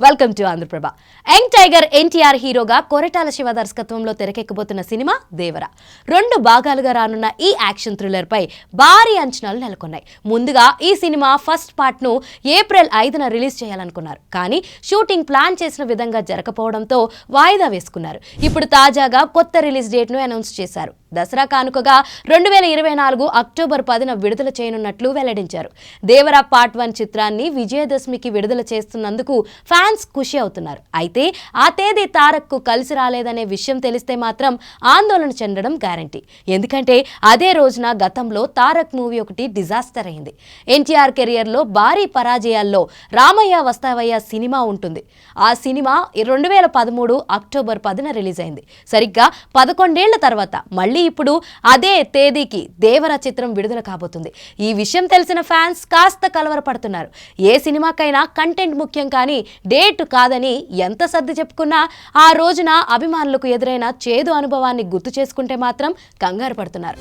Welcome to Andhraprabha. Young tiger NTR హీరోగా కొరటాల శివ దర్శకత్వంలో తెరకెక్కబోతున్న cinema దేవర. 2 భాగాలుగా రానున్న ఈ యాక్షన్ థ్రిల్లర్ పై భారీ అంచనాలు నెలకొన్నాయి. ముందుగా ఈ సినిమా ఫస్ట్ పార్ట్ ను ఏప్రిల్ 5న రిలీజ్ చేయాలనుకున్నారు. కానీ షూటింగ్ ప్లాన్ చేసిన విధంగా జరగకపోవడంతో వాయిదా వేసుకున్నారు. ఇప్పుడు తాజాగా కొత్త రిలీజ్ డేట్ ను అనౌన్స్ చేశారు. దసరా కానుకగా 2024 అక్టోబర్ 10న విడుదల చేయనున్నట్లు వెల్లడించారు. దేవర పార్ట్ 1 చిత్రాన్ని విజయదశమికి విడుదల చేస్తున్నందుకు ఫ్యాన్స్ ఖుషి అవుతున్నారు. అయితే ఆ తేదీ తారక్ కు కలిసి రాలేదనే విషయం తెలిస్తే మాత్రం ఆందోళన చెందడం గ్యారంటీ. ఎందుకంటే అదే రోజున గతంలో తారక్ మూవీ ఒకటి డిజాస్టర్ అయింది. ఎన్టీఆర్ కెరియర్ లో భారీ పరాజయాల్లో రామయ్య వస్తావయ్య సినిమా ఉంటుంది. ఆ సినిమా 2013 అక్టోబర్ 10న రిలీజ్ అయింది. సరిగ్గా 11 ఏళ్ల తర్వాత మళ్ళీ ఇప్పుడు అదే తేదీకి దేవర చిత్రం విడుదల కాబోతుంది. ఈ విషయం తెలిసిన ఫ్యాన్స్ కాస్త కలవరపడుతున్నారు. ఏ సినిమాకైనా కంటెంట్ ముఖ్యం కానీ డేట్ కాదని ఎంత సర్ది చెప్పుకున్నా ఆ రోజున అభిమానులకు ఎదురైన చేదు అనుభవాన్ని గుర్తు చేసుకుంటే మాత్రం కంగారు పడుతున్నారు.